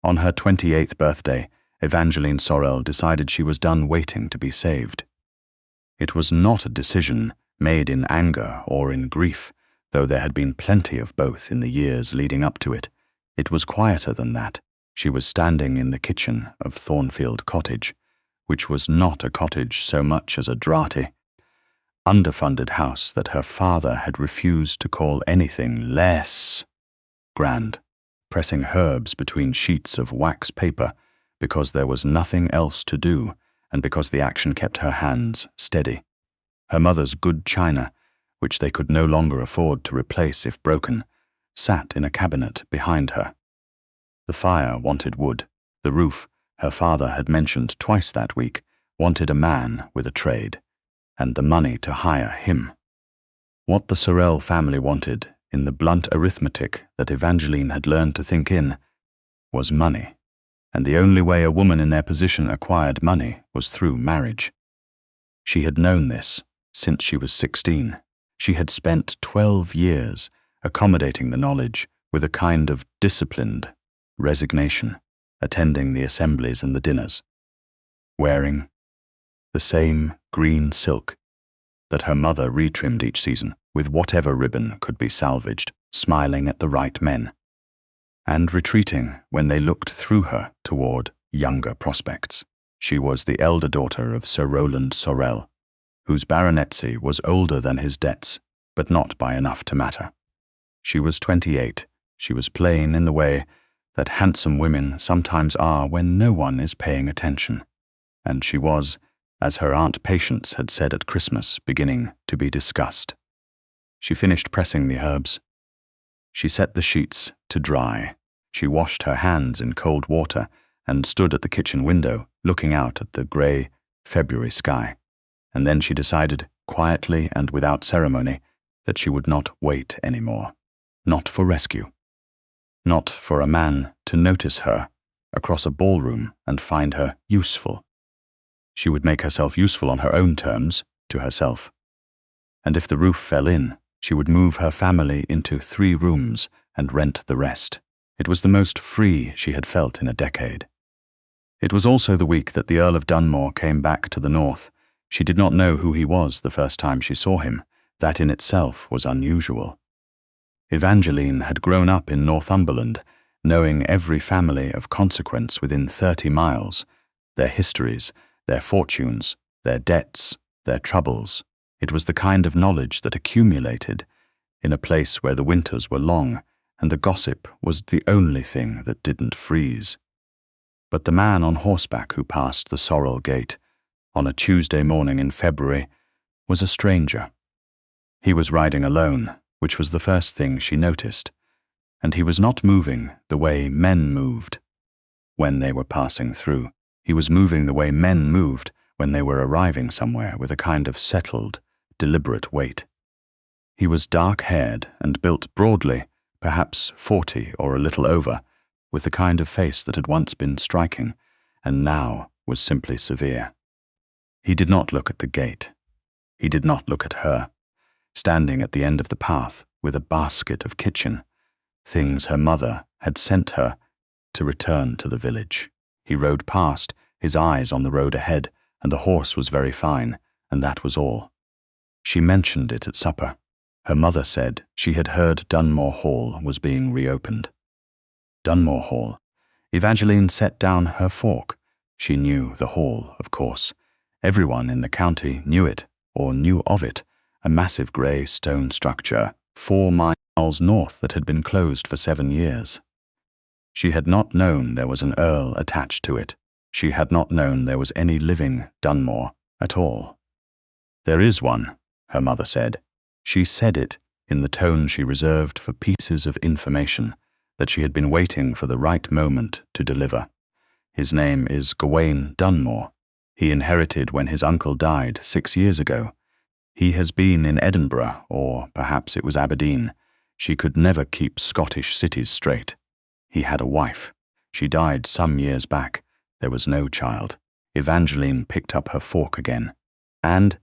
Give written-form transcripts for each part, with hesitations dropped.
On her 28th birthday, Evangeline Sorel decided she was done waiting to be saved. It was not a decision made in anger or in grief, though there had been plenty of both in the years leading up to it. It was quieter than that. She was standing in the kitchen of Thornfield Cottage, which was not a cottage so much as a draughty, underfunded house that her father had refused to call anything less grand, pressing herbs between sheets of wax paper because there was nothing else to do and because the action kept her hands steady. Her mother's good china, which they could no longer afford to replace if broken, sat in a cabinet behind her. The fire wanted wood. The roof, her father had mentioned twice that week, wanted a man with a trade, and the money to hire him. What the Sorel family wanted, in the blunt arithmetic that Evangeline had learned to think in, was money, and the only way a woman in their position acquired money was through marriage. She had known this since she was 16. She had spent 12 years accommodating the knowledge with a kind of disciplined resignation, attending the assemblies and the dinners, wearing the same green silk that her mother retrimmed each season with whatever ribbon could be salvaged, smiling at the right men, and retreating when they looked through her toward younger prospects. She was the elder daughter of Sir Rowland Sorel, whose baronetcy was older than his debts, but not by enough to matter. She was 28. She was plain in the way that handsome women sometimes are when no one is paying attention, and she was, as her Aunt Patience had said at Christmas, beginning to be discussed. She finished pressing the herbs. She set the sheets to dry. She washed her hands in cold water and stood at the kitchen window, looking out at the grey February sky. And then she decided, quietly and without ceremony, that she would not wait any more. Not for rescue. Not for a man to notice her across a ballroom and find her useful. She would make herself useful on her own terms, to herself. And if the roof fell in, she would move her family into 3 rooms and rent the rest. It was the most free she had felt in a decade. It was also the week that the Earl of Dunmore came back to the north. She did not know who he was the first time she saw him. That in itself was unusual. Evangeline had grown up in Northumberland, knowing every family of consequence within 30 miles, their histories, their fortunes, their debts, their troubles. It was the kind of knowledge that accumulated in a place where the winters were long and the gossip was the only thing that didn't freeze. But the man on horseback who passed the Sorel gate on a Tuesday morning in February was a stranger. He was riding alone, which was the first thing she noticed, and he was not moving the way men moved when they were passing through. He was moving the way men moved when they were arriving somewhere, with a kind of settled, deliberate weight. He was dark-haired and built broadly, perhaps 40 or a little over, with the kind of face that had once been striking and now was simply severe. He did not look at the gate. He did not look at her, standing at the end of the path with a basket of kitchen, things her mother had sent her to return to the village. He rode past, his eyes on the road ahead, and the horse was very fine, and that was all. She mentioned it at supper. Her mother said she had heard Dunmore Hall was being reopened. Dunmore Hall. Evangeline set down her fork. She knew the hall, of course. Everyone in the county knew it, or knew of it, a massive grey stone structure 4 miles north that had been closed for 7 years. She had not known there was an earl attached to it. She had not known there was any living Dunmore at all. "There is one," her mother said. She said it in the tone she reserved for pieces of information that she had been waiting for the right moment to deliver. "His name is Gawain Dunmore. He inherited when his uncle died 6 years ago. He has been in Edinburgh, or perhaps it was Aberdeen. She could never keep Scottish cities straight. He had a wife. She died some years back. There was no child." Evangeline picked up her fork again. And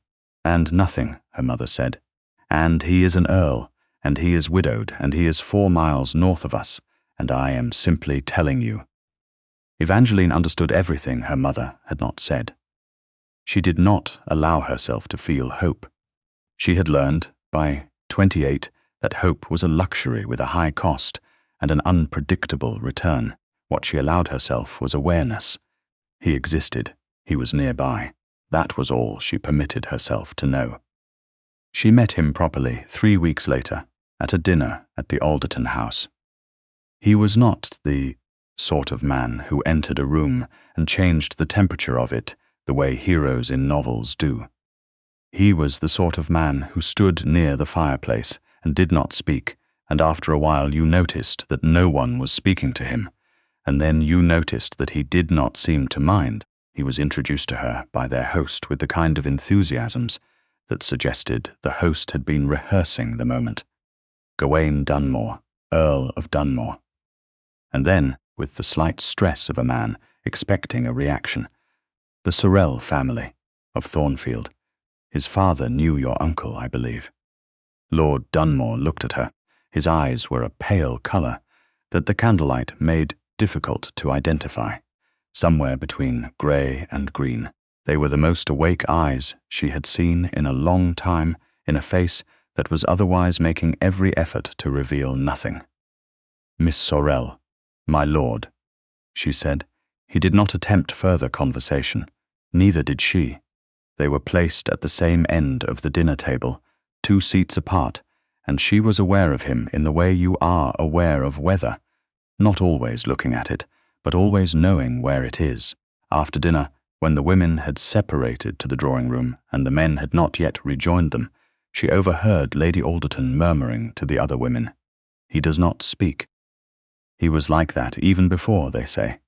nothing," her mother said. "And he is an earl, and he is widowed, and he is 4 miles north of us, and I am simply telling you." Evangeline understood everything her mother had not said. She did not allow herself to feel hope. She had learned, by 28, that hope was a luxury with a high cost and an unpredictable return. What she allowed herself was awareness. He existed. He was nearby. That was all she permitted herself to know. She met him properly 3 weeks later at a dinner at the Alderton house. He was not the sort of man who entered a room and changed the temperature of it the way heroes in novels do. He was the sort of man who stood near the fireplace and did not speak, and after a while you noticed that no one was speaking to him, and then you noticed that he did not seem to mind. He was introduced to her by their host with the kind of enthusiasms that suggested the host had been rehearsing the moment. Gawain Dunmore, Earl of Dunmore. And then, with the slight stress of a man expecting a reaction, the Sorel family of Thornfield. His father knew your uncle, I believe. Lord Dunmore looked at her. His eyes were a pale colour that the candlelight made difficult to identify. Somewhere between grey and green. They were the most awake eyes she had seen in a long time in a face that was otherwise making every effort to reveal nothing. "Miss Sorel, my lord," she said. He did not attempt further conversation. Neither did she. They were placed at the same end of the dinner table, 2 seats apart, and she was aware of him in the way you are aware of weather, not always looking at it, but always knowing where it is. After dinner, when the women had separated to the drawing-room and the men had not yet rejoined them, she overheard Lady Alderton murmuring to the other women, "He does not speak." He was like that even before, they say.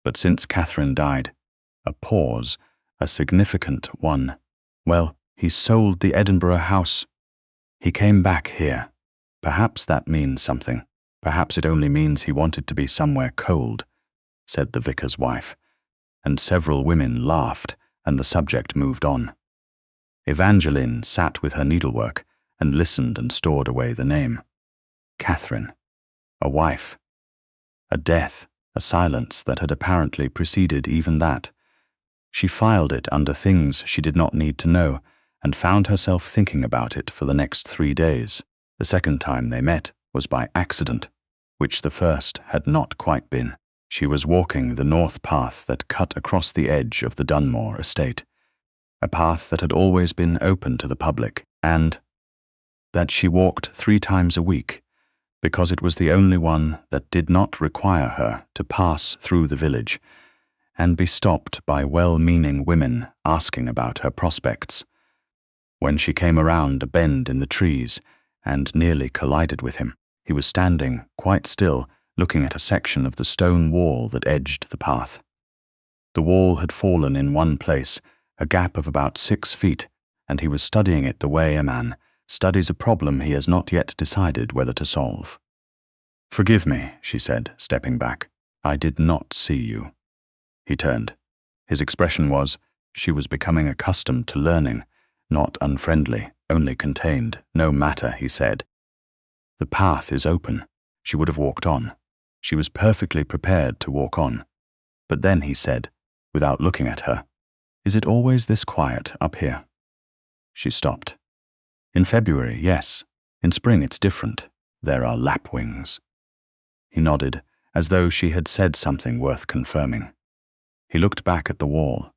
But since Catherine died, a pause, a significant one. Well, he sold the Edinburgh house. He came back here. Perhaps that means something. Perhaps it only means he wanted to be somewhere cold, said the vicar's wife, and several women laughed, and the subject moved on. Evangeline sat with her needlework and listened and stored away the name. Catherine. A wife. A death, a silence that had apparently preceded even that. She filed it under things she did not need to know, and found herself thinking about it for the next 3 days. The second time they met was by accident, which the first had not quite been. She was walking the north path that cut across the edge of the Dunmore estate, a path that had always been open to the public, and that she walked 3 times a week, because it was the only one that did not require her to pass through the village and be stopped by well-meaning women asking about her prospects. When she came around a bend in the trees and nearly collided with him, he was standing, quite still, looking at a section of the stone wall that edged the path. The wall had fallen in one place, a gap of about 6 feet, and he was studying it the way a man studies a problem he has not yet decided whether to solve. "Forgive me," she said, stepping back. "I did not see you." He turned. His expression was, she was becoming accustomed to learning, not unfriendly, only contained. "No matter," he said. "The path is open." She would have walked on. She was perfectly prepared to walk on. But then he said, without looking at her, "Is it always this quiet up here?" She stopped. "In February, yes. In spring it's different. There are lapwings." He nodded, as though she had said something worth confirming. He looked back at the wall.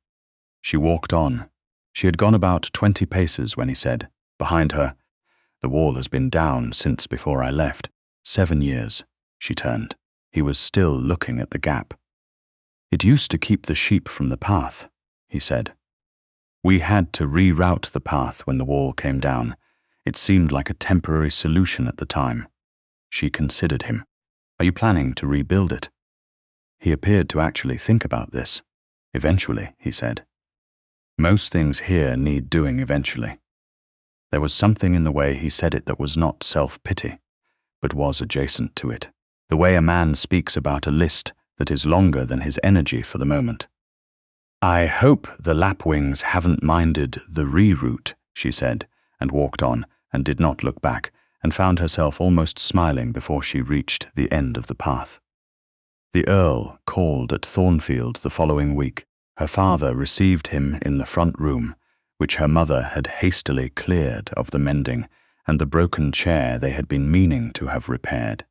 She walked on. She had gone about 20 paces when he said, behind her, "The wall has been down since before I left. 7 years." She turned. He was still looking at the gap. "It used to keep the sheep from the path," he said. "We had to reroute the path when the wall came down. It seemed like a temporary solution at the time." She considered him. "Are you planning to rebuild it?" He appeared to actually think about this. "Eventually," he said. "Most things here need doing eventually." There was something in the way he said it that was not self-pity, but was adjacent to it. The way a man speaks about a list that is longer than his energy for the moment. "I hope the lapwings haven't minded the reroute," she said, and walked on, and did not look back, and found herself almost smiling before she reached the end of the path. The Earl called at Thornfield the following week. Her father received him in the front room, which her mother had hastily cleared of the mending and the broken chair they had been meaning to have repaired.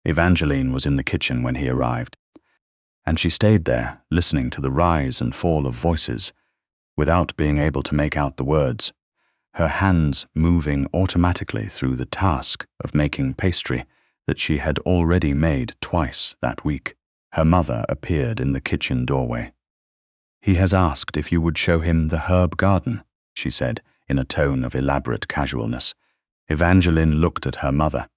Evangeline was in the kitchen when he arrived, and she stayed there, listening to the rise and fall of voices, without being able to make out the words, her hands moving automatically through the task of making pastry that she had already made twice that week. Her mother appeared in the kitchen doorway. "He has asked if you would show him the herb garden," she said, in a tone of elaborate casualness. Evangeline looked at her mother.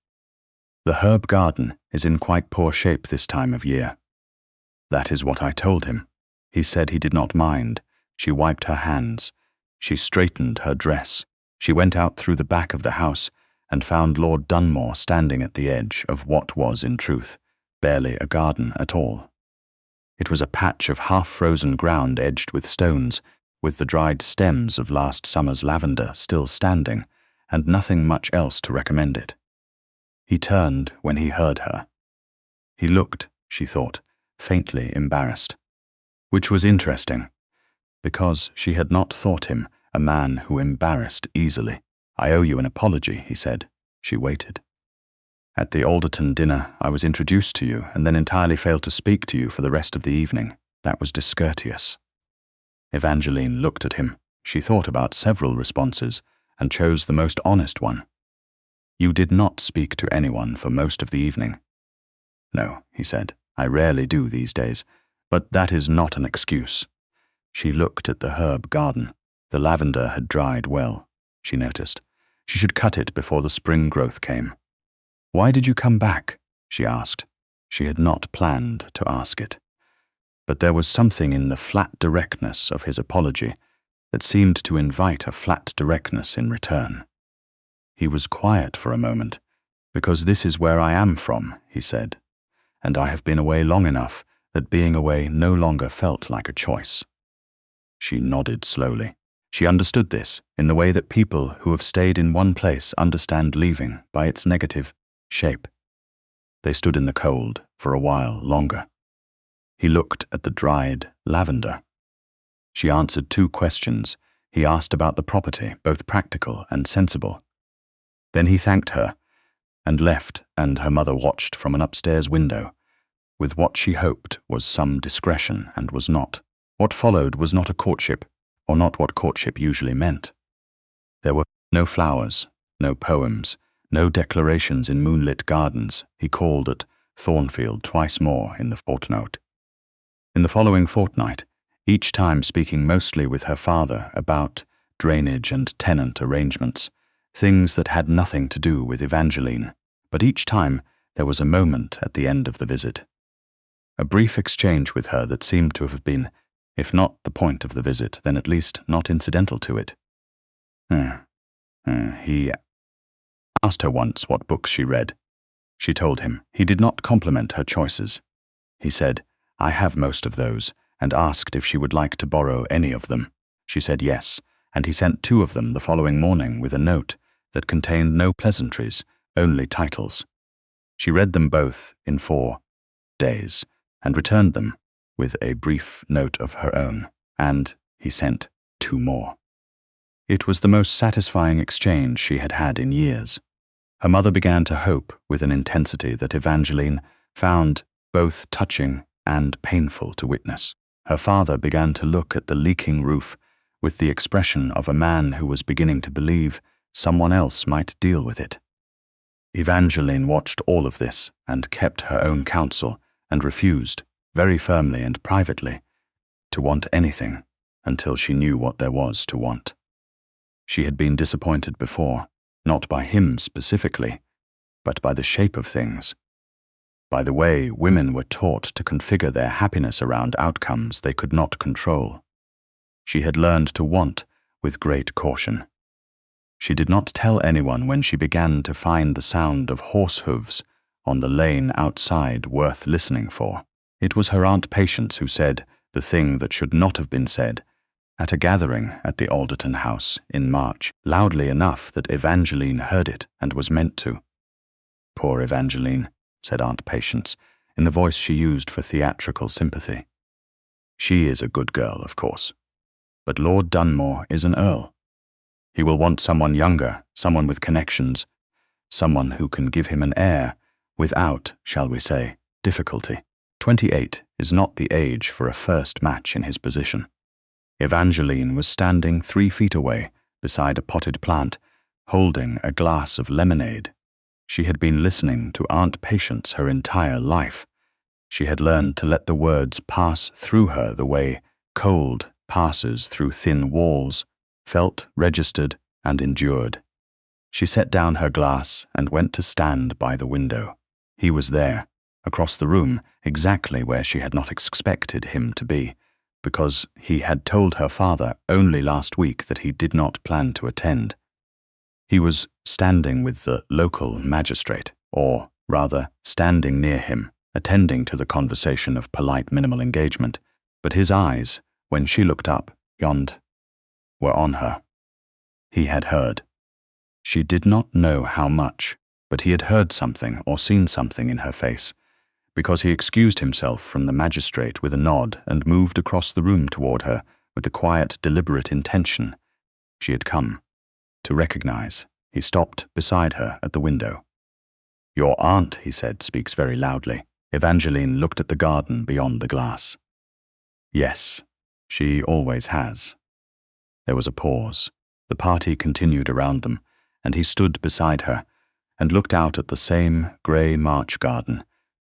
"The herb garden is in quite poor shape this time of year." "That is what I told him. He said he did not mind." She wiped her hands. She straightened her dress. She went out through the back of the house and found Lord Dunmore standing at the edge of what was, in truth, barely a garden at all. It was a patch of half-frozen ground edged with stones, with the dried stems of last summer's lavender still standing, and nothing much else to recommend it. He turned when he heard her. He looked, she thought, faintly embarrassed, which was interesting, because she had not thought him a man who embarrassed easily. "I owe you an apology," he said. She waited. "At the Alderton dinner, I was introduced to you and then entirely failed to speak to you for the rest of the evening. That was discourteous." Evangeline looked at him. She thought about several responses and chose the most honest one. "You did not speak to anyone for most of the evening." "No," he said. "I rarely do these days, but that is not an excuse." She looked at the herb garden. The lavender had dried well, she noticed. She should cut it before the spring growth came. "Why did you come back?" she asked. She had not planned to ask it. But there was something in the flat directness of his apology that seemed to invite a flat directness in return. He was quiet for a moment. "Because this is where I am from," he said, "and I have been away long enough that being away no longer felt like a choice." She nodded slowly. She understood this in the way that people who have stayed in one place understand leaving by its negative shape. They stood in the cold for a while longer. He looked at the dried lavender. She answered 2 questions. He asked about the property, both practical and sensible. Then he thanked her and left, and her mother watched from an upstairs window, with what she hoped was some discretion and was not. What followed was not a courtship, or not what courtship usually meant. There were no flowers, no poems, no declarations in moonlit gardens. He called at Thornfield twice more in the fortnight. In the following fortnight, each time speaking mostly with her father about drainage and tenant arrangements, things that had nothing to do with Evangeline, but each time there was a moment at the end of the visit. A brief exchange with her that seemed to have been, if not the point of the visit, then at least not incidental to it. He asked her once what books she read. She told him. He did not compliment her choices. He said, "I have most of those," and asked if she would like to borrow any of them. She said yes, and he sent 2 of them the following morning with a note that contained no pleasantries, only titles. She read them both in 4 days and returned them with a brief note of her own, and he sent 2 more. It was the most satisfying exchange she had had in years. Her mother began to hope with an intensity that Evangeline found both touching and painful to witness. Her father began to look at the leaking roof with the expression of a man who was beginning to believe someone else might deal with it. Evangeline watched all of this and kept her own counsel and refused, very firmly and privately, to want anything until she knew what there was to want. She had been disappointed before, not by him specifically, but by the shape of things, by the way women were taught to configure their happiness around outcomes they could not control. She had learned to want with great caution. She did not tell anyone when she began to find the sound of horse hooves on the lane outside worth listening for. It was her Aunt Patience who said the thing that should not have been said at a gathering at the Alderton house in March, loudly enough that Evangeline heard it and was meant to. "Poor Evangeline," said Aunt Patience. in the voice she used for theatrical sympathy. "She is a good girl, of course. But Lord Dunmore is an earl. He will want someone younger, someone with connections, someone who can give him an heir without, shall we say, difficulty. 28 is not the age for a first match in his position." Evangeline was standing 3 feet away, beside a potted plant, holding a glass of lemonade. She had been listening to Aunt Patience her entire life. She had learned to let the words pass through her the way cold passes through thin walls, felt, registered, and endured. She set down her glass and went to stand by the window. He was there, across the room, exactly where she had not expected him to be, because he had told her father only last week that he did not plan to attend. He was standing with the local magistrate, or rather, standing near him, attending to the conversation of polite minimal engagement, but his eyes, when she looked up, were on her. He had heard. She did not know how much, but he had heard something or seen something in her face, because he excused himself from the magistrate with a nod and moved across the room toward her with the quiet, deliberate intention she had come to recognize. He stopped beside her at the window. "Your aunt," he said, "speaks very loudly." Evangeline looked at the garden beyond the glass. "Yes, she always has." There was a pause. The party continued around them, and he stood beside her and looked out at the same grey March garden,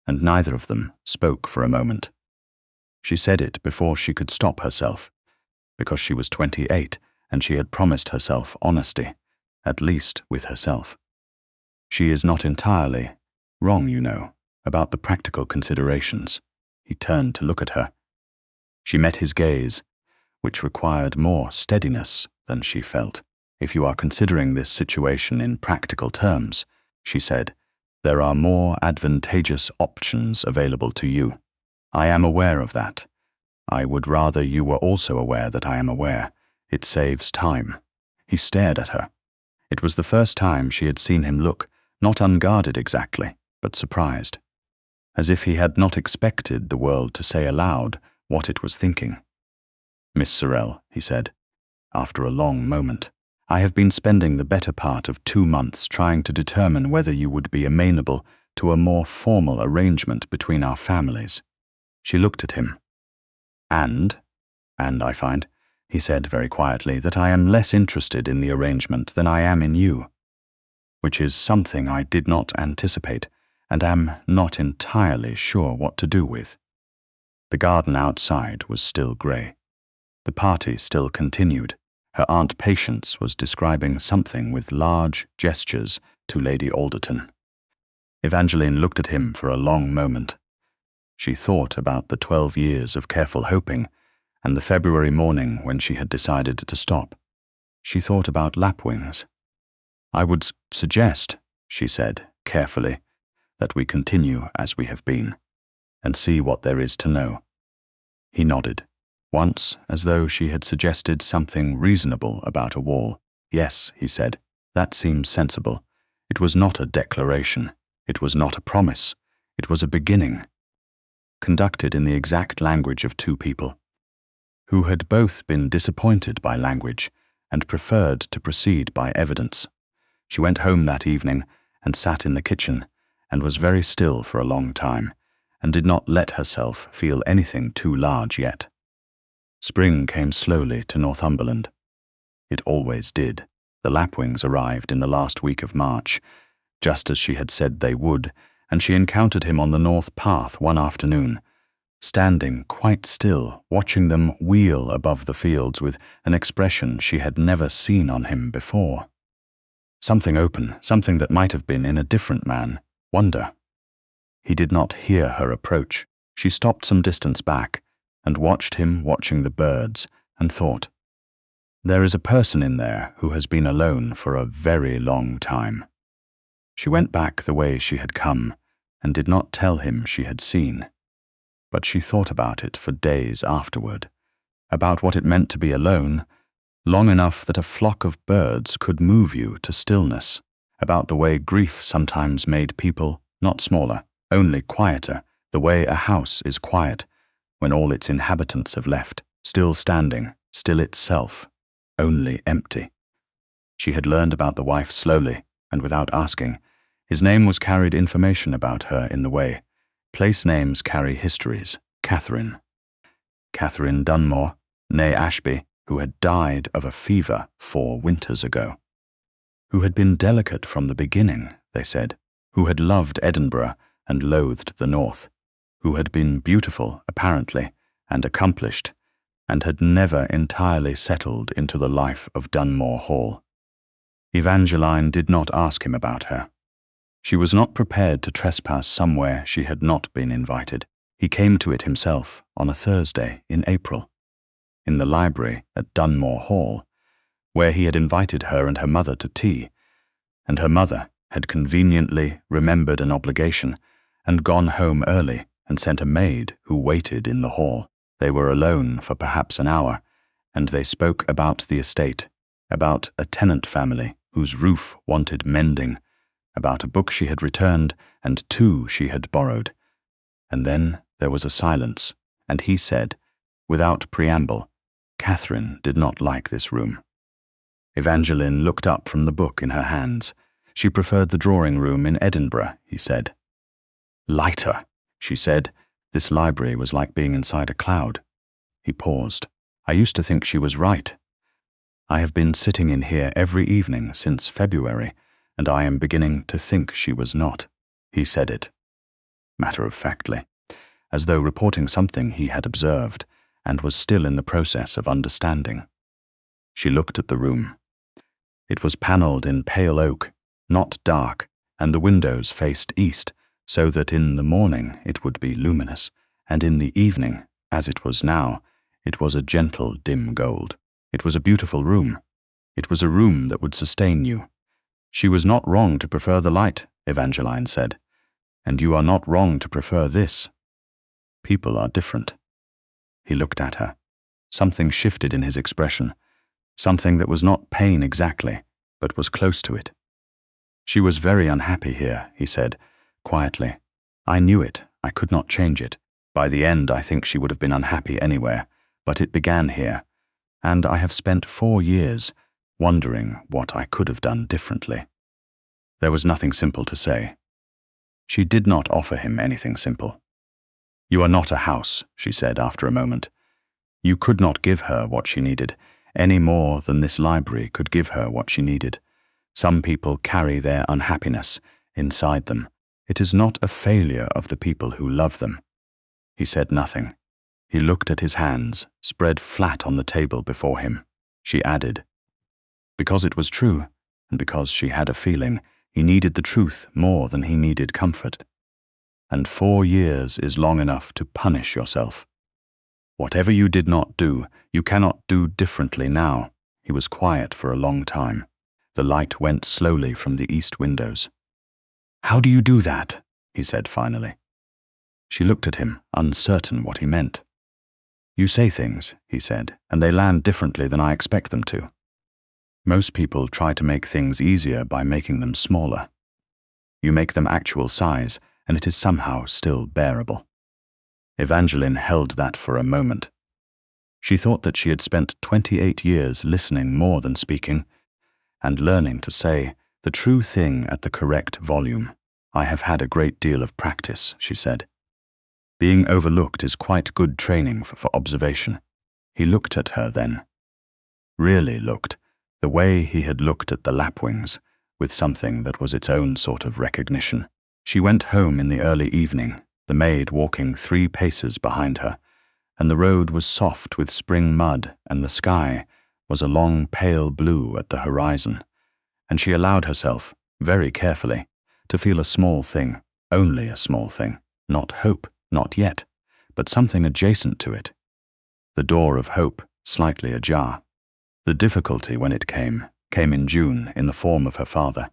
and neither of them spoke for a moment. She said it before she could stop herself, because she was 28 and she had promised herself honesty, at least with herself. She is not entirely wrong, you know, about the practical considerations. He turned to look at her. She met his gaze, which required more steadiness than she felt. "If you are considering this situation in practical terms," she said, "there are more advantageous options available to you. I am aware of that. I would rather you were also aware that I am aware. It saves time." He stared at her. It was the first time she had seen him look, not unguarded exactly, but surprised, as if he had not expected the world to say aloud what it was thinking. "Miss Sorel," he said, after a long moment, "I have been spending the better part of 2 months trying to determine whether you would be amenable to a more formal arrangement between our families." She looked at him. And I find," he said very quietly, "that I am less interested in the arrangement than I am in you, which is something I did not anticipate and am not entirely sure what to do with." The garden outside was still grey. The party still continued. Her Aunt Patience was describing something with large gestures to Lady Alderton. Evangeline looked at him for a long moment. She thought about the 12 years of careful hoping and the February morning when she had decided to stop. She thought about lapwings. "I would suggest," she said carefully, "that we continue as we have been and see what there is to know." He nodded. Once, as though she had suggested something reasonable about a wall. "Yes," he said, "that seems sensible. It was not a declaration. It was not a promise. It was a beginning, conducted in the exact language of 2 people, who had both been disappointed by language and preferred to proceed by evidence." She went home that evening and sat in the kitchen and was very still for a long time and did not let herself feel anything too large yet. Spring came slowly to Northumberland. It always did. The lapwings arrived in the last week of March, just as she had said they would, and she encountered him on the north path one afternoon, standing quite still, watching them wheel above the fields with an expression she had never seen on him before. Something open, something that might have been in a different man. Wonder. He did not hear her approach. She stopped some distance back and watched him watching the birds and thought, "There is a person in there who has been alone for a very long time." She went back the way she had come and did not tell him she had seen. But she thought about it for days afterward, about what it meant to be alone, long enough that a flock of birds could move you to stillness, about the way grief sometimes made people not smaller, only quieter, The way a house is quiet when all its inhabitants have left, still standing, still itself, only empty. She had learned about the wife slowly and without asking. His name was carried information about her in the way. Place names carry histories. Catherine Dunmore, née Ashby, who had died of a fever 4 winters ago. Who had been delicate from the beginning, they said. Who had loved Edinburgh and loathed the north. Who had been beautiful, apparently, and accomplished, and had never entirely settled into the life of Dunmore Hall. Evangeline did not ask him about her. She was not prepared to trespass somewhere she had not been invited. He came to it himself on a Thursday in April, in the library at Dunmore Hall, where he had invited her and her mother to tea, and her mother had conveniently remembered an obligation and gone home early and sent a maid who waited in the hall. They were alone for perhaps an hour, and they spoke about the estate, about a tenant family whose roof wanted mending, about a book she had returned and 2 she had borrowed. And then there was a silence, and he said, without preamble, Catherine did not like this room. Evangeline looked up from the book in her hands. She preferred the drawing room in Edinburgh, he said. Lighter, she said. This library was like being inside a cloud. He paused. I used to think she was right. I have been sitting in here every evening since February, and I am beginning to think she was not. He said it, matter-of-factly, as though reporting something he had observed and was still in the process of understanding. She looked at the room. It was panelled in pale oak, not dark, and the windows faced east, so that in the morning it would be luminous, and in the evening, as it was now, it was a gentle dim gold. It was a beautiful room. It was a room that would sustain you. She was not wrong to prefer the light, Evangeline said, and you are not wrong to prefer this. People are different. He looked at her. Something shifted in his expression, something that was not pain exactly, but was close to it. She was very unhappy here, he said, quietly. I knew it. I could not change it. By the end, I think she would have been unhappy anywhere, but it began here, and I have spent 4 years wondering what I could have done differently. There was nothing simple to say. She did not offer him anything simple. You are not a house, she said after a moment. You could not give her what she needed, any more than this library could give her what she needed. Some people carry their unhappiness inside them. It is not a failure of the people who love them. He said nothing. He looked at his hands, spread flat on the table before him. She added, because it was true, and because she had a feeling he needed the truth more than he needed comfort. And 4 years is long enough to punish yourself. Whatever you did not do, you cannot do differently now. He was quiet for a long time. The light went slowly from the east windows. How do you do that? He said finally. She looked at him, uncertain what he meant. You say things, he said, and they land differently than I expect them to. Most people try to make things easier by making them smaller. You make them actual size, and it is somehow still bearable. Evangeline held that for a moment. She thought that she had spent 28 years listening more than speaking, and learning to say the true thing at the correct volume. I have had a great deal of practice, she said. Being overlooked is quite good training for observation. He looked at her then. Really looked, the way he had looked at the lapwings, with something that was its own sort of recognition. She went home in the early evening, the maid walking 3 paces behind her, and the road was soft with spring mud, and the sky was a long pale blue at the horizon, and she allowed herself, very carefully, to feel a small thing, only a small thing, not hope, not yet, but something adjacent to it. The door of hope slightly ajar. The difficulty, when it came in June in the form of her father.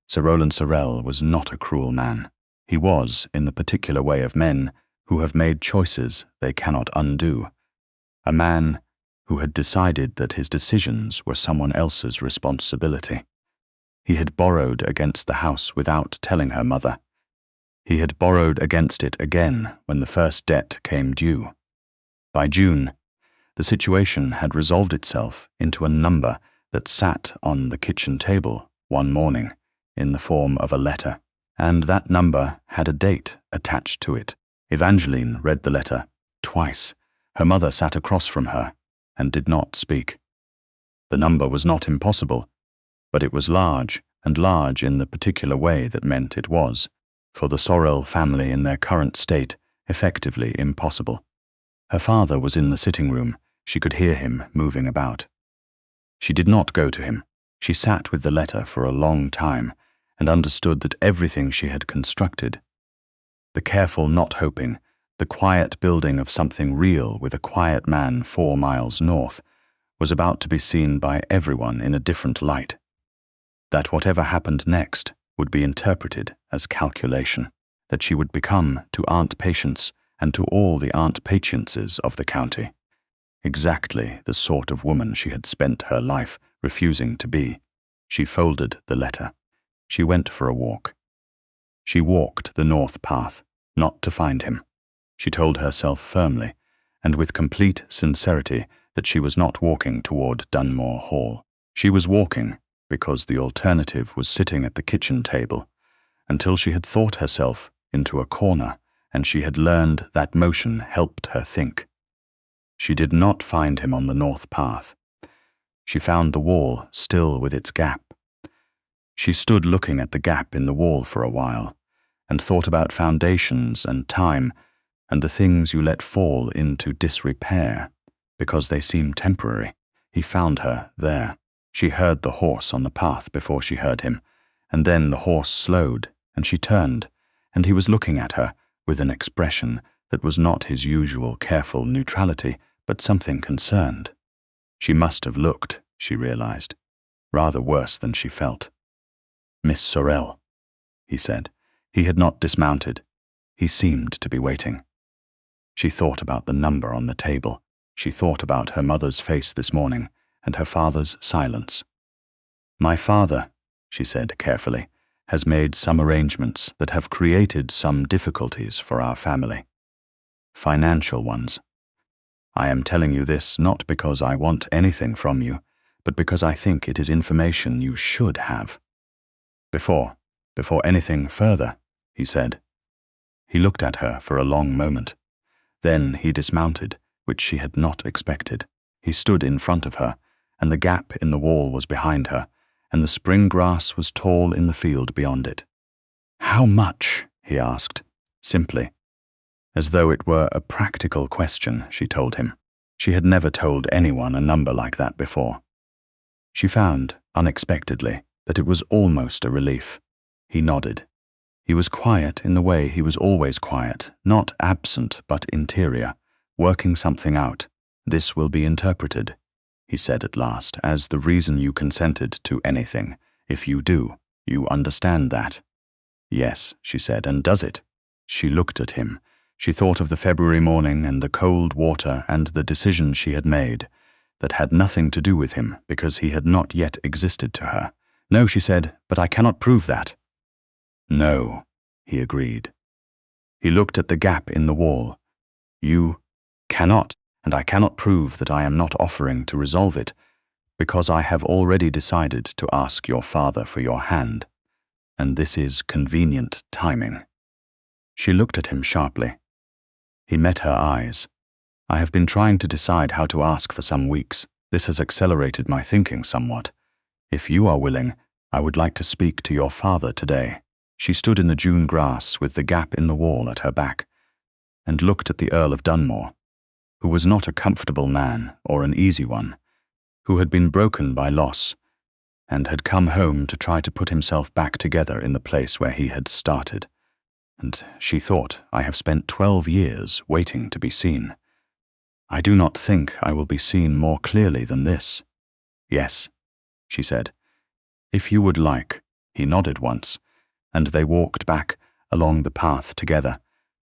Sir Rowland Sorel was not a cruel man. He was, in the particular way of men who have made choices they cannot undo, a man who had decided that his decisions were someone else's responsibility. He had borrowed against the house without telling her mother. He had borrowed against it again when the first debt came due. By June, the situation had resolved itself into a number that sat on the kitchen table one morning in the form of a letter, and that number had a date attached to it. Evangeline read the letter twice. Her mother sat across from her and did not speak. The number was not impossible, but it was large, and large in the particular way that meant it was, for the Sorel family in their current state, effectively impossible. Her father was in the sitting room. She could hear him moving about. She did not go to him. She sat with the letter for a long time and understood that everything she had constructed, the careful not hoping, the quiet building of something real with a quiet man 4 miles north, was about to be seen by everyone in a different light. That whatever happened next would be interpreted as calculation, that she would become to Aunt Patience and to all the Aunt Patiences of the county exactly the sort of woman she had spent her life refusing to be. She folded the letter. She went for a walk. She walked the north path, not to find him. She told herself firmly, and with complete sincerity, that she was not walking toward Dunmore Hall. She was walking because the alternative was sitting at the kitchen table, until she had thought herself into a corner, and she had learned that motion helped her think. She did not find him on the north path. She found the wall still with its gap. She stood looking at the gap in the wall for a while, and thought about foundations and time, and the things you let fall into disrepair, because they seem temporary. He found her there. She heard the horse on the path before she heard him, and then the horse slowed, and she turned, and he was looking at her with an expression that was not his usual careful neutrality, but something concerned. She must have looked, she realized, rather worse than she felt. "Miss Sorel," he said. He had not dismounted. He seemed to be waiting. She thought about the number on the table. She thought about her mother's face this morning and her father's silence. "My father," she said carefully, "has made some arrangements that have created some difficulties for our family. Financial ones. I am telling you this not because I want anything from you, but because I think it is information you should have." Before anything further," he said. He looked at her for a long moment. Then he dismounted, which she had not expected. He stood in front of her, and the gap in the wall was behind her, and the spring grass was tall in the field beyond it. "How much?" he asked, simply. As though it were a practical question, she told him. She had never told anyone a number like that before. She found, unexpectedly, that it was almost a relief. He nodded. He was quiet in the way he was always quiet, not absent but interior, working something out. "This will be interpreted," he said at last, "as the reason you consented to anything. If you do, you understand that." "Yes," she said, "and does it?" She looked at him. She thought of the February morning and the cold water and the decision she had made that had nothing to do with him because he had not yet existed to her. "No," she said, "but I cannot prove that." "No," he agreed. He looked at the gap in the wall. "You cannot, and I cannot prove that I am not offering to resolve it, because I have already decided to ask your father for your hand, and this is convenient timing." She looked at him sharply. He met her eyes. "I have been trying to decide how to ask for some weeks. This has accelerated my thinking somewhat. If you are willing, I would like to speak to your father today." She stood in the June grass with the gap in the wall at her back, and looked at the Earl of Dunmore, who was not a comfortable man or an easy one, who had been broken by loss, and had come home to try to put himself back together in the place where he had started. And she thought, "I have spent 12 years waiting to be seen. I do not think I will be seen more clearly than this." "Yes," she said. "If you would like." He nodded once, and they walked back along the path together,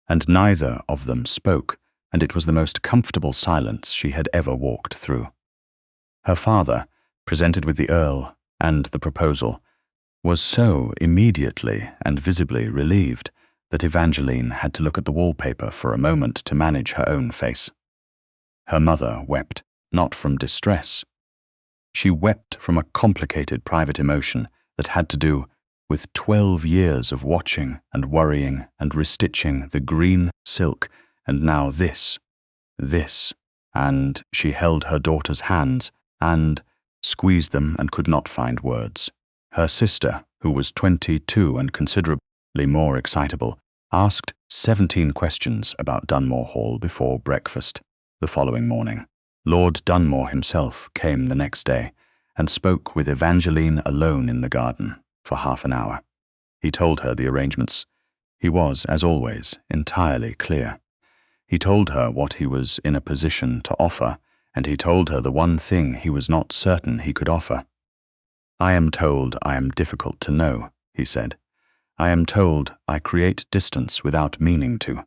and neither of them spoke, and it was the most comfortable silence she had ever walked through. Her father, presented with the Earl and the proposal, was so immediately and visibly relieved that Evangeline had to look at the wallpaper for a moment to manage her own face. Her mother wept, not from distress. She wept from a complicated private emotion that had to do with 12 years of watching and worrying and restitching the green silk, and now this, and she held her daughter's hands and squeezed them and could not find words. Her sister, who was 22 and considerably more excitable, asked 17 questions about Dunmore Hall before breakfast the following morning. Lord Dunmore himself came the next day and spoke with Evangeline alone in the garden for half an hour. He told her the arrangements. He was, as always, entirely clear. He told her what he was in a position to offer, and he told her the one thing he was not certain he could offer. "I am told I am difficult to know," he said. "I am told I create distance without meaning to.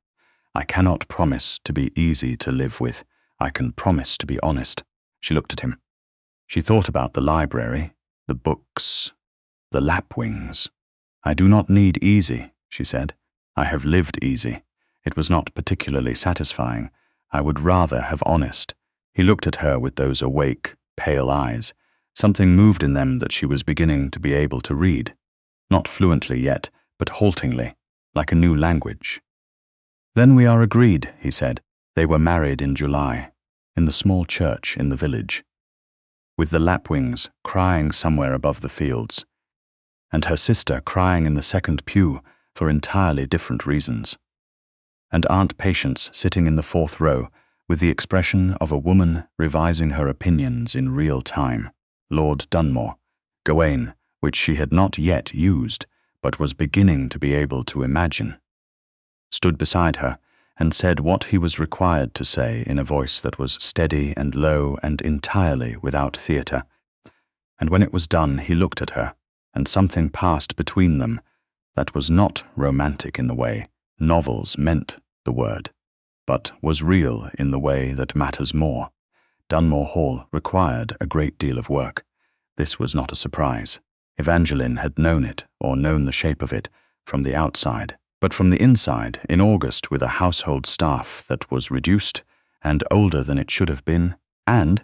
I cannot promise to be easy to live with. I can promise to be honest." She looked at him. She thought about the library, the books, the lapwings. "I do not need easy," she said. "I have lived easy. It was not particularly satisfying. I would rather have honest." He looked at her with those awake, pale eyes. Something moved in them that she was beginning to be able to read. Not fluently yet, but haltingly, like a new language. "Then we are agreed," he said. They were married in July, in the small church in the village, with the lapwings crying somewhere above the fields, and her sister crying in the second pew for entirely different reasons, and Aunt Patience sitting in the fourth row with the expression of a woman revising her opinions in real time. Lord Dunmore, Gawain, which she had not yet used, but was beginning to be able to imagine, stood beside her and said what he was required to say in a voice that was steady and low and entirely without theatre. And when it was done, he looked at her, and something passed between them that was not romantic in the way novels meant the word, but was real in the way that matters more. Dunmore Hall required a great deal of work. This was not a surprise. Evangeline had known it, or known the shape of it, from the outside. But from the inside, in August, with a household staff that was reduced and older than it should have been, and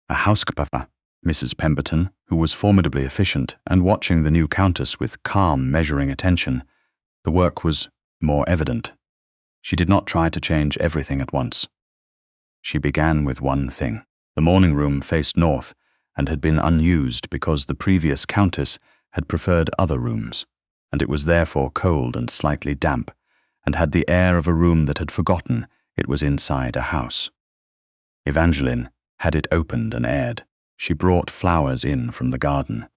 a housekeeper, Mrs. Pemberton, who was formidably efficient and watching the new countess with calm, measuring attention, the work was more evident. She did not try to change everything at once. She began with one thing. The morning room faced north and had been unused because the previous countess had preferred other rooms, and it was therefore cold and slightly damp, and had the air of a room that had forgotten it was inside a house. Evangeline had it opened and aired. She brought flowers in from the garden.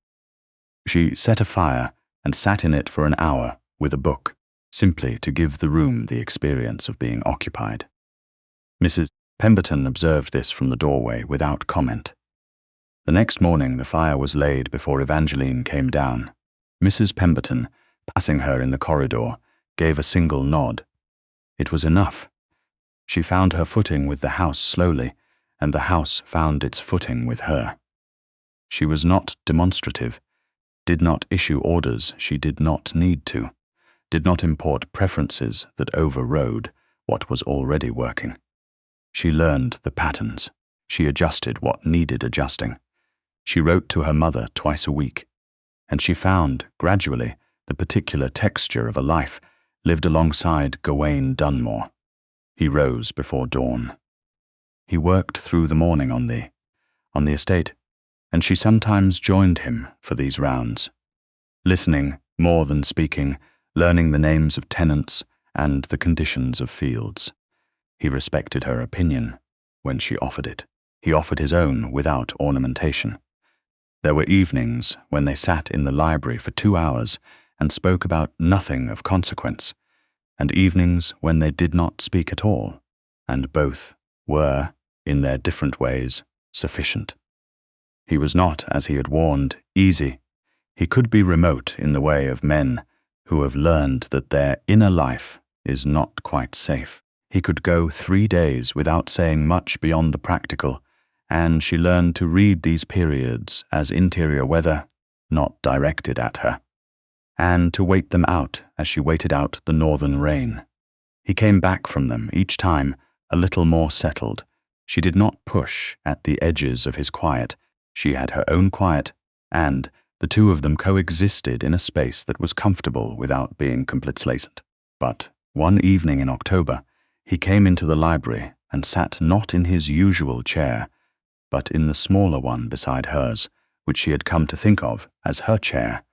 She set a fire and sat in it for an hour with a book, simply to give the room the experience of being occupied. Mrs. Pemberton observed this from the doorway without comment. The next morning the fire was laid before Evangeline came down. Mrs. Pemberton, passing her in the corridor, gave a single nod. It was enough. She found her footing with the house slowly, and the house found its footing with her. She was not demonstrative, did not issue orders she did not need to, did not import preferences that overrode what was already working. She learned the patterns. She adjusted what needed adjusting. She wrote to her mother twice a week, and she found, gradually, the particular texture of a life lived alongside Gawain Dunmore. He rose before dawn. He worked through the morning on the estate, and she sometimes joined him for these rounds, listening more than speaking, learning the names of tenants and the conditions of fields. He respected her opinion when she offered it. He offered his own without ornamentation. There were evenings when they sat in the library for 2 hours and spoke about nothing of consequence, and evenings when they did not speak at all, and both were, in their different ways, sufficient. He was not, as he had warned, easy. He could be remote in the way of men who have learned that their inner life is not quite safe. He could go 3 days without saying much beyond the practical, and she learned to read these periods as interior weather not directed at her. and to wait them out as she waited out the northern rain. He came back from them each time a little more settled. She did not push at the edges of his quiet. She had her own quiet, and the two of them coexisted in a space that was comfortable without being complacent. But one evening in October, he came into the library and sat not in his usual chair, but in the smaller one beside hers, which she had come to think of as her chair,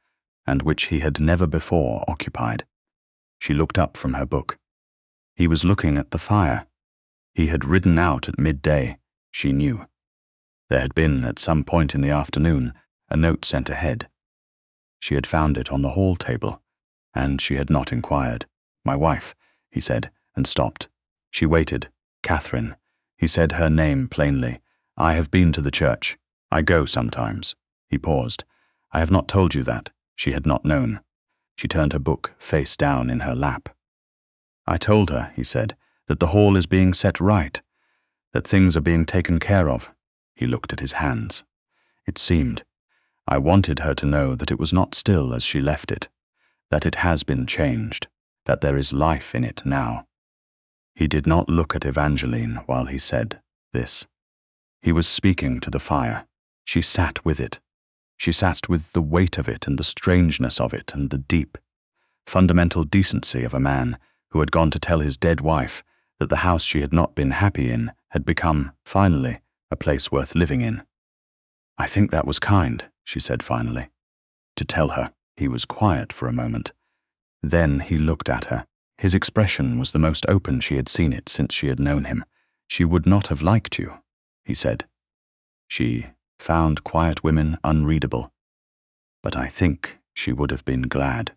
and which he had never before occupied. She looked up from her book. He was looking at the fire. He had ridden out at midday, she knew. There had been, at some point in the afternoon, a note sent ahead. She had found it on the hall table, and she had not inquired. "My wife," he said, and stopped. She waited. "Catherine." He said her name plainly. "I have been to the church. I go sometimes." He paused. "I have not told you that." She had not known. She turned her book face down in her lap. "I told her," he said, "that the hall is being set right, that things are being taken care of." He looked at his hands. "It seemed. I wanted her to know that it was not still as she left it, that it has been changed, that there is life in it now." He did not look at Evangeline while he said this. He was speaking to the fire. She sat with it. She sat with the weight of it and the strangeness of it and the deep, fundamental decency of a man who had gone to tell his dead wife that the house she had not been happy in had become, finally, a place worth living in. "I think that was kind," she said finally. To tell her. He was quiet for a moment. Then he looked at her. His expression was the most open she had seen it since she had known him. "She would not have liked you," he said. She found quiet women unreadable. "But I think she would have been glad.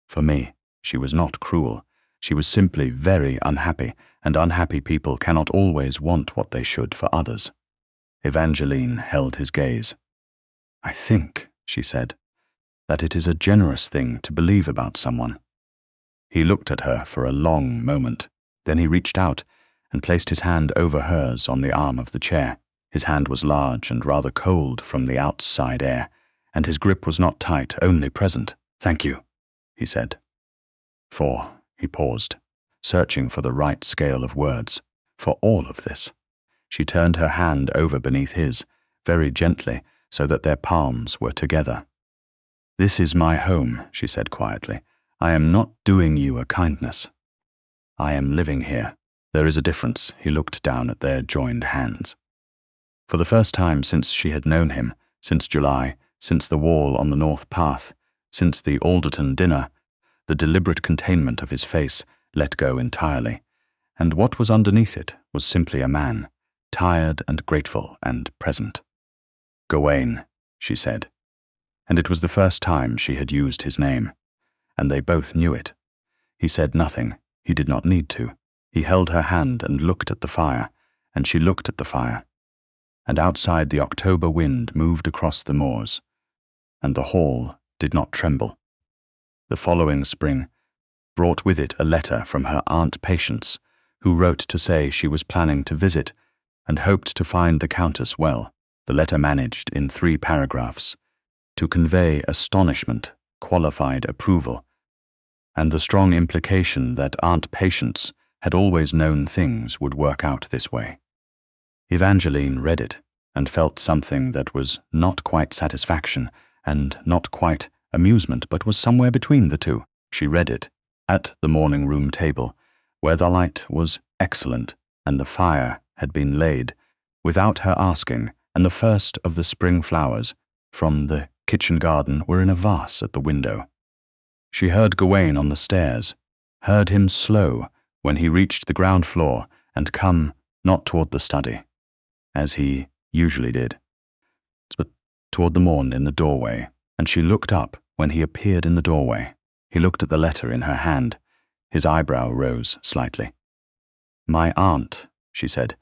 For me, she was not cruel. She was simply very unhappy, and unhappy people cannot always want what they should for others." Evangeline held his gaze. "I think," she said, "that it is a generous thing to believe about someone." He looked at her for a long moment. Then he reached out and placed his hand over hers on the arm of the chair. His hand was large and rather cold from the outside air, and his grip was not tight, only present. "Thank you," he said. He paused, searching for the right scale of words. "For all of this." She turned her hand over beneath his, very gently, so that their palms were together. "This is my home," she said quietly. "I am not doing you a kindness. I am living here. There is a difference." He looked down at their joined hands. For the first time since she had known him, since July, since the wall on the north path, since the Alderton dinner, the deliberate containment of his face let go entirely, and what was underneath it was simply a man, tired and grateful and present. "Gawain," she said, and it was the first time she had used his name, and they both knew it. He said nothing. He did not need to. He held her hand and looked at the fire, and she looked at the fire. And outside the October wind moved across the moors, and the hall did not tremble. The following spring brought with it a letter from her Aunt Patience, who wrote to say she was planning to visit and hoped to find the Countess well. The letter managed, in 3 paragraphs, to convey astonishment, qualified approval, and the strong implication that Aunt Patience had always known things would work out this way. Evangeline read it and felt something that was not quite satisfaction and not quite amusement, but was somewhere between the two. She read it at the morning room table, where the light was excellent and the fire had been laid, without her asking, and the first of the spring flowers from the kitchen garden were in a vase at the window. She heard Gawain on the stairs, heard him slow when he reached the ground floor and come not toward the study, as he usually did, but toward the morn in the doorway, and she looked up when he appeared in the doorway. He looked at the letter in her hand. His eyebrow rose slightly. "My aunt," she said,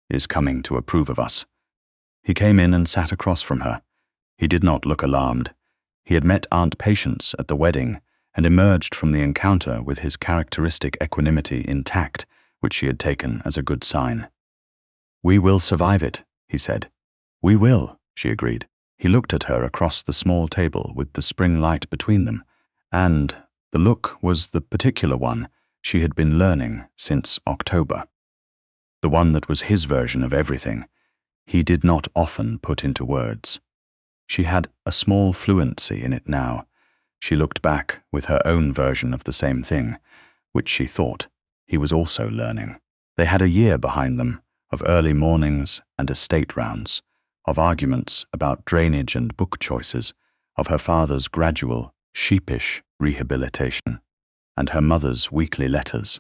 "is coming to approve of us." He came in and sat across from her. He did not look alarmed. He had met Aunt Patience at the wedding and emerged from the encounter with his characteristic equanimity intact, which she had taken as a good sign. "We will survive it," he said. "We will," she agreed. He looked at her across the small table with the spring light between them, And the look was the particular one she had been learning since October. The one that was his version of everything he did not often put into words. She had a small fluency in it now. She looked back with her own version of the same thing, which she thought he was also learning. They had a year behind them of early mornings and estate rounds, of arguments about drainage and book choices, of her father's gradual, sheepish rehabilitation, and her mother's weekly letters,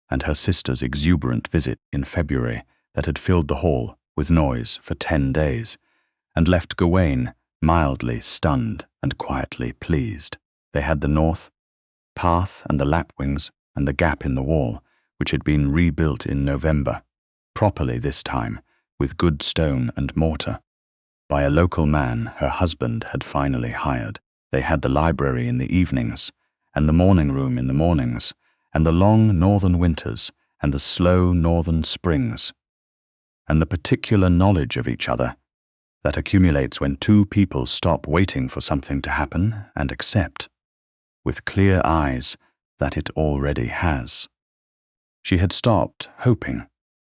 and her sister's exuberant visit in February that had filled the hall with noise for 10 days, and left Gawain mildly stunned and quietly pleased. They had the north path and the lapwings and the gap in the wall, which had been rebuilt in November, properly this time, with good stone and mortar, by a local man her husband had finally hired. They had the library in the evenings, and the morning room in the mornings, and the long northern winters, and the slow northern springs, and the particular knowledge of each other that accumulates when two people stop waiting for something to happen and accept, with clear eyes, that it already has. She had stopped hoping,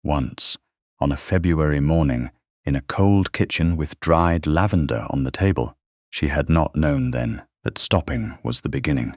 once, on a February morning, in a cold kitchen with dried lavender on the table. She had not known then that stopping was the beginning.